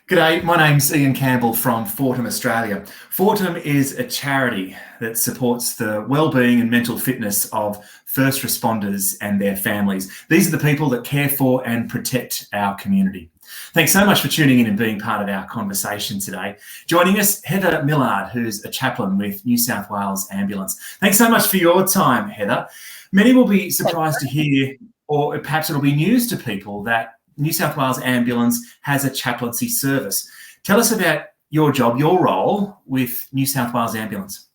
G'day, my name's Ian Campbell from Fortum Australia. Fortum is a charity that supports the wellbeing and mental fitness of first responders and their families. These are the people that care for and protect our community. Thanks so much for tuning in and being part of our conversation today. Joining us, Heather Millard, who's a chaplain with New South Wales Ambulance. Thanks so much for your time, Heather. Many will be surprised to hear, or perhaps it'll be news to people, that New South Wales Ambulance has a chaplaincy service. Tell us about your job, your role with New South Wales Ambulance.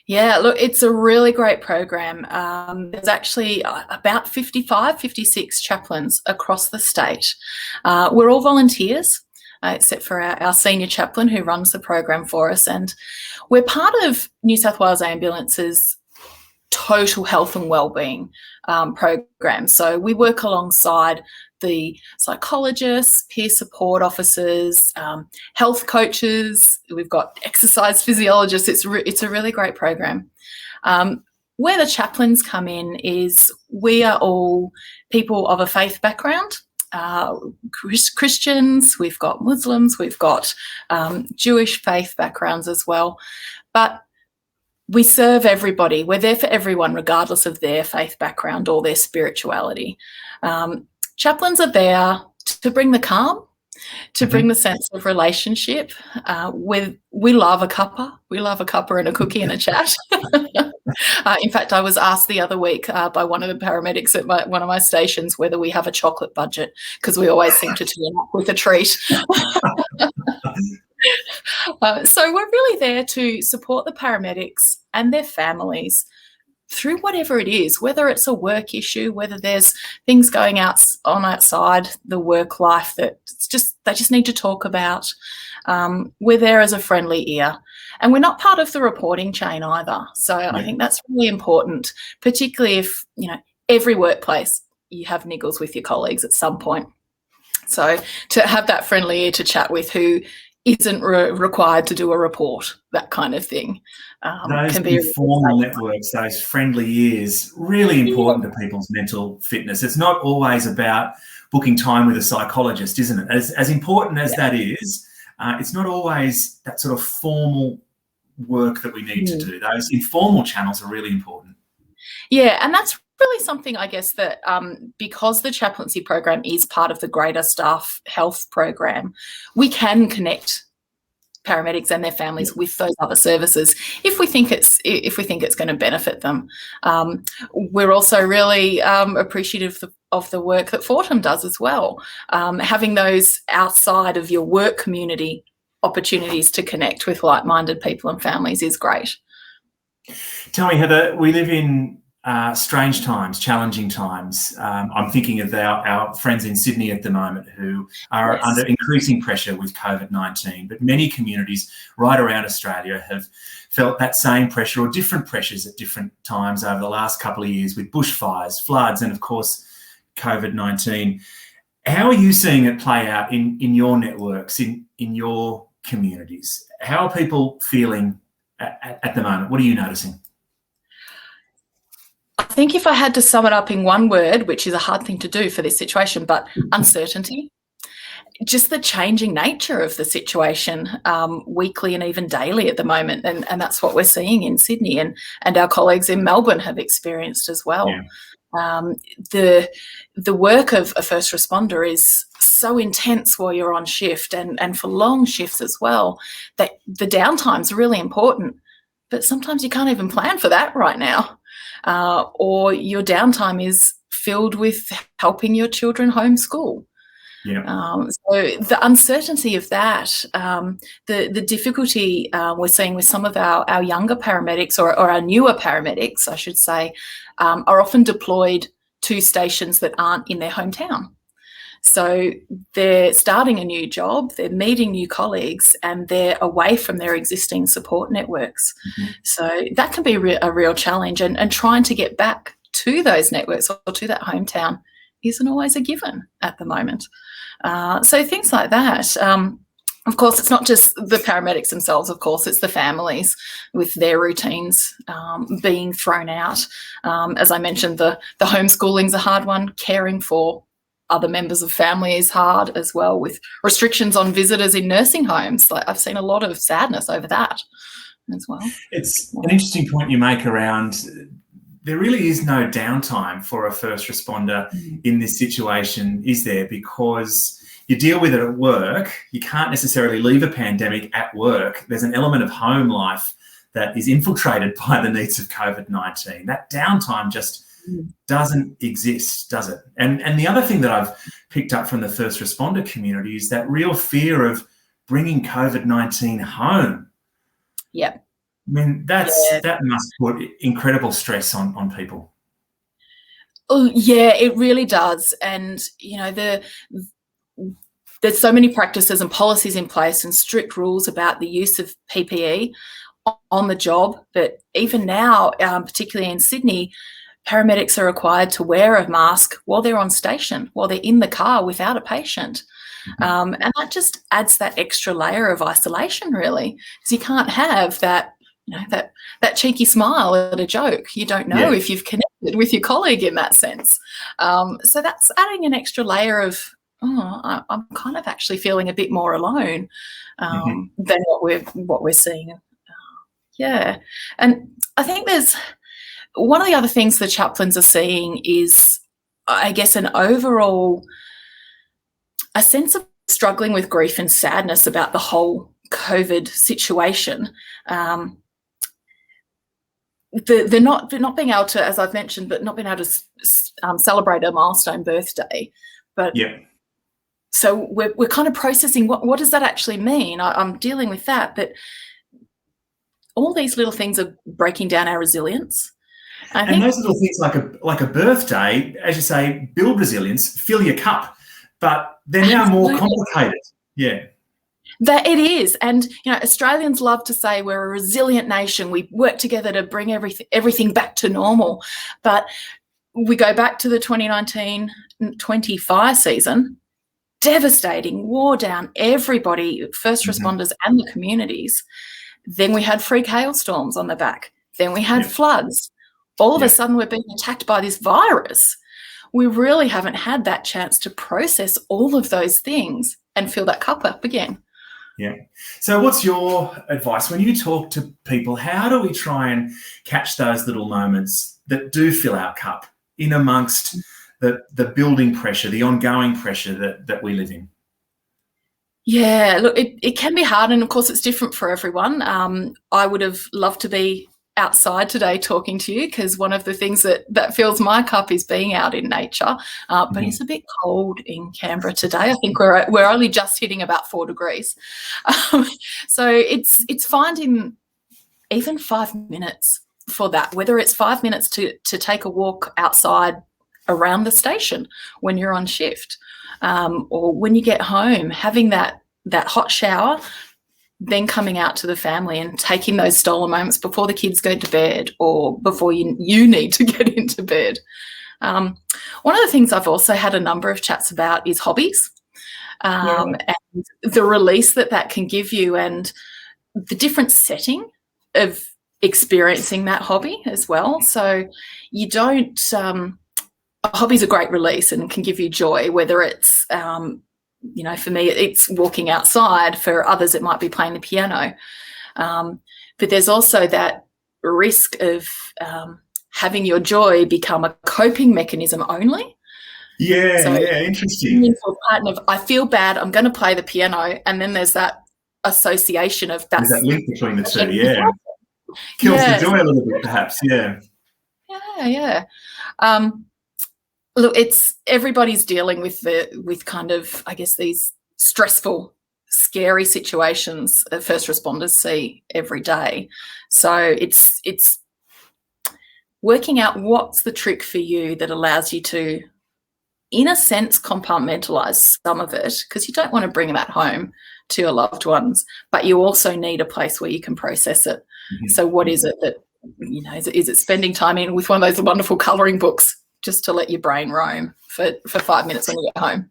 Yeah, look, it's a really great program. There's actually about 55, 56 chaplains across the state. We're all volunteers, except for our senior chaplain who runs the program for us. And we're part of New South Wales Ambulance's total health and wellbeing program. So we work alongside the psychologists, peer support officers, health coaches. We've got exercise physiologists. It's a really great program. Where the chaplains come in is we are all people of a faith background. Christians, we've got Muslims, we've got Jewish faith backgrounds as well. But we serve everybody. We're there for everyone, regardless of their faith background or their spirituality. Chaplains are there to bring the calm, to bring the sense of relationship. We love a cuppa. We love a cuppa and a cookie and a chat. In fact, I was asked the other week by one of the paramedics at one of my stations whether we have a chocolate budget, because we always seem to turn up with a treat. So we're really there to support the paramedics and their families through whatever it is, whether it's a work issue, whether there's things going outside the work life that they just need to talk about. We're there as a friendly ear. And we're not part of the reporting chain either. So I think that's really important, particularly if, every workplace you have niggles with your colleagues at some point. So to have that friendly ear to chat with who isn't required to do a report, that kind of thing. Those can be informal networks, those friendly ears, really important to people's mental fitness. It's not always about booking time with a psychologist, isn't it? As important as that is, it's not always that sort of formal work that we need to do. Those informal channels are really important. Yeah, and that's really something, I guess, that because the chaplaincy program is part of the greater staff health program, we can connect paramedics and their families with those other services if we think it's going to benefit them. We're also really appreciative of the work that Fortum does as well. Having those outside of your work community opportunities to connect with like-minded people and families is great. Tell me, Heather, we live in strange times, challenging times. I'm thinking of our friends in Sydney at the moment who are under increasing pressure with COVID-19, but many communities right around Australia have felt that same pressure or different pressures at different times over the last couple of years with bushfires, floods, and of course, COVID-19. How are you seeing it play out in your networks, in your communities? How are people feeling at the moment? What are you noticing? I think if I had to sum it up in one word, which is a hard thing to do for this situation, but uncertainty. Just the changing nature of the situation weekly and even daily at the moment. And that's what we're seeing in Sydney and our colleagues in Melbourne have experienced as well. Yeah. The work of a first responder is so intense while you're on shift and for long shifts as well, that the downtime's really important. But sometimes you can't even plan for that right now. Or your downtime is filled with helping your children homeschool. Yeah. So the uncertainty of that, the difficulty we're seeing with some of our younger paramedics or our newer paramedics, I should say, are often deployed to stations that aren't in their hometown. So they're starting a new job, they're meeting new colleagues, and they're away from their existing support networks. So that can be a real challenge, and trying to get back to those networks or to that hometown isn't always a given at the moment. So things like that. Of course, it's not just the paramedics themselves, of course, it's the families with their routines being thrown out. As I mentioned, the homeschooling's a hard one, caring for other members of family is hard as well, with restrictions on visitors in nursing homes. Like, I've seen a lot of sadness over that as well. It's an interesting point you make around there really is no downtime for a first responder in this situation, is there? Because you deal with it at work. You can't necessarily leave a pandemic at work. There's an element of home life that is infiltrated by the needs of COVID-19. That downtime just doesn't exist, does it? And the other thing that I've picked up from the first responder community is that real fear of bringing COVID-19 home. Yeah. I mean, that must put incredible stress on people. Oh, yeah, it really does. And, you know, there's so many practices and policies in place and strict rules about the use of PPE on the job. But even now, particularly in Sydney, paramedics are required to wear a mask while they're on station, while they're in the car without a patient. And that just adds that extra layer of isolation, really, because you can't have that, you know, that cheeky smile at a joke. You don't know if you've connected with your colleague in that sense. So that's adding an extra layer of, I'm kind of actually feeling a bit more alone than what we're seeing. And I think there's one of the other things the chaplains are seeing is, I guess, an overall a sense of struggling with grief and sadness about the whole COVID situation. They're not being able to, as I've mentioned, but not being able to celebrate a milestone birthday. But so we're kind of processing what does that actually mean. I'm dealing with that, but all these little things are breaking down our resilience. And those little things like a birthday, as you say, build resilience, fill your cup, but they're now more complicated. Yeah. That it is. And, you know, Australians love to say we're a resilient nation. We work together to bring everything back to normal. But we go back to the 2019-20 fire season, devastating, wore down everybody, first responders and the communities. Then we had freak hailstorms on the back. Then we had floods. All of a sudden we're being attacked by this virus. We really haven't had that chance to process all of those things and fill that cup up again. Yeah. So what's your advice when you talk to people? How do we try and catch those little moments that do fill our cup in amongst the building pressure, the ongoing pressure that we live in? Yeah, look, it can be hard, and of course it's different for everyone. I would have loved to be outside today talking to you, because one of the things that fills my cup is being out in nature, but it's a bit cold in Canberra today. I think we're only just hitting about 4 degrees. So it's finding even 5 minutes for that, whether it's 5 minutes to take a walk outside around the station when you're on shift, or when you get home, having that hot shower, then coming out to the family and taking those stolen moments before the kids go to bed or before you need to get into bed. One of the things I've also had a number of chats about is hobbies, and the release that can give you, and the different setting of experiencing that hobby as well. So you don't, a hobby's a great release and can give you joy, whether it's, you know, for me, it's walking outside. For others, it might be playing the piano. But there's also that risk of having your joy become a coping mechanism only. Yeah, interesting. Into a pattern of, I feel bad, I'm going to play the piano, and then there's that association of there's that link between the two. Kills the joy a little bit, perhaps. Look, it's everybody's dealing with kind of, I guess, these stressful, scary situations that first responders see every day. So it's working out what's the trick for you that allows you to, in a sense, compartmentalize some of it, because you don't want to bring that home to your loved ones, but you also need a place where you can process it. So what is it that, you know, is it spending time in with one of those wonderful colouring books, just to let your brain roam for 5 minutes when you get home?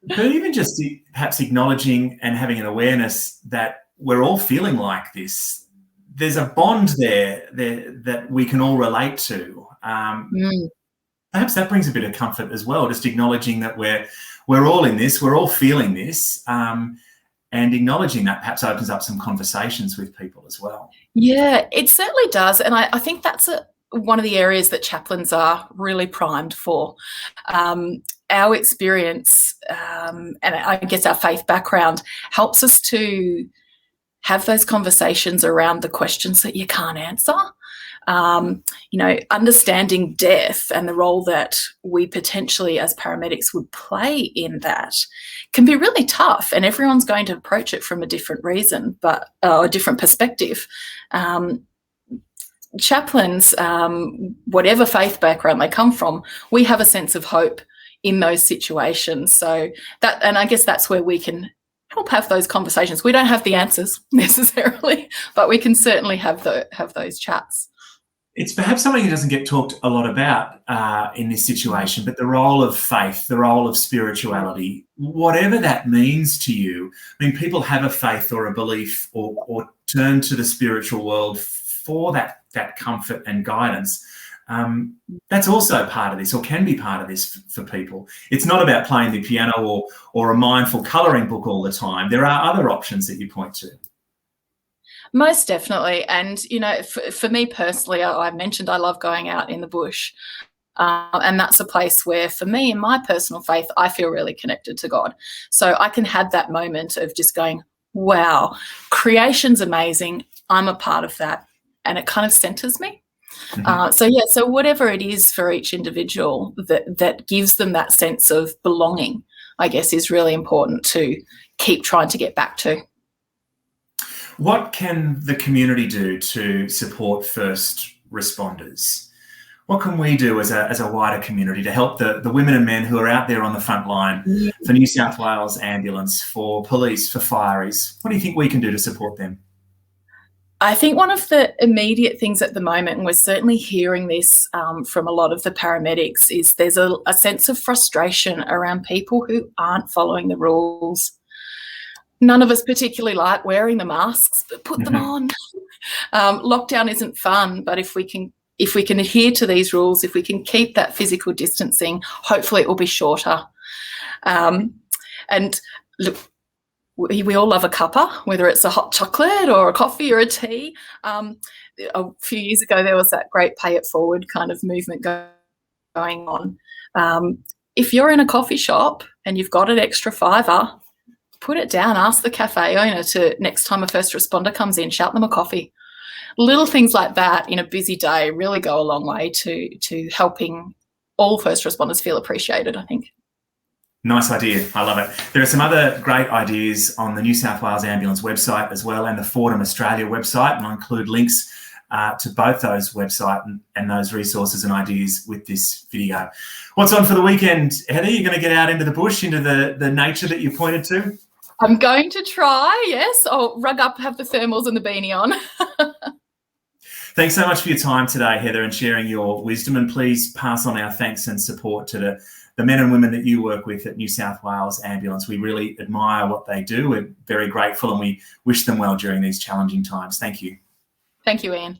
But even just perhaps acknowledging and having an awareness that we're all feeling like this. There's a bond there that we can all relate to. Perhaps that brings a bit of comfort as well, just acknowledging that we're all in this, we're all feeling this, and acknowledging that perhaps opens up some conversations with people as well. Yeah, it certainly does. And I think that's one of the areas that chaplains are really primed for. Our experience, and I guess our faith background, helps us to have those conversations around the questions that you can't answer. Understanding death and the role that we potentially as paramedics would play in that can be really tough, and everyone's going to approach it from a different reason, but a different perspective. Chaplains, whatever faith background they come from, we have a sense of hope in those situations. So that, and I guess that's where we can help have those conversations. We don't have the answers necessarily, but we can certainly have those chats. It's perhaps something that doesn't get talked a lot about in this situation, but the role of faith, the role of spirituality, whatever that means to you. I mean, people have a faith or a belief or turn to the spiritual world for that comfort and guidance. That's also part of this, or can be part of this for people. It's not about playing the piano or a mindful colouring book all the time. There are other options that you point to. Most definitely. And, for me personally, I mentioned I love going out in the bush. And that's a place where, for me, in my personal faith, I feel really connected to God. So I can have that moment of just going, wow, creation's amazing. I'm a part of that. And it kind of centers me. Mm-hmm. So whatever it is for each individual that gives them that sense of belonging, I guess, is really important to keep trying to get back to. What can the community do to support first responders? What can we do as a wider community to help the women and men who are out there on the front line for New South Wales Ambulance, for police, for fireys? What do you think we can do to support them? I think one of the immediate things at the moment, and we're certainly hearing this from a lot of the paramedics, is there's a sense of frustration around people who aren't following the rules. None of us particularly like wearing the masks, but put them on. Lockdown isn't fun, but if we can adhere to these rules, if we can keep that physical distancing, hopefully it will be shorter. And look, we all love a cuppa, whether it's a hot chocolate or a coffee or a tea. A few years ago, there was that great pay it forward kind of movement going on. If you're in a coffee shop and you've got an extra $5, put it down, ask the cafe owner to, next time a first responder comes in, shout them a coffee. Little things like that in a busy day really go a long way to helping all first responders feel appreciated, I think. Nice idea. I love it. There are some other great ideas on the New South Wales Ambulance website as well, and the Fordham Australia website, and I'll include links to both those websites and those resources and ideas with this video. What's on for the weekend, Heather? You're going to get out into the bush, into the nature that you pointed to? I'm going to try, yes. I'll rug up, have the thermals and the beanie on. Thanks so much for your time today, Heather, and sharing your wisdom. And please pass on our thanks and support to the men and women that you work with at New South Wales Ambulance. We really admire what they do. We're very grateful and we wish them well during these challenging times. Thank you. Thank you, Ian.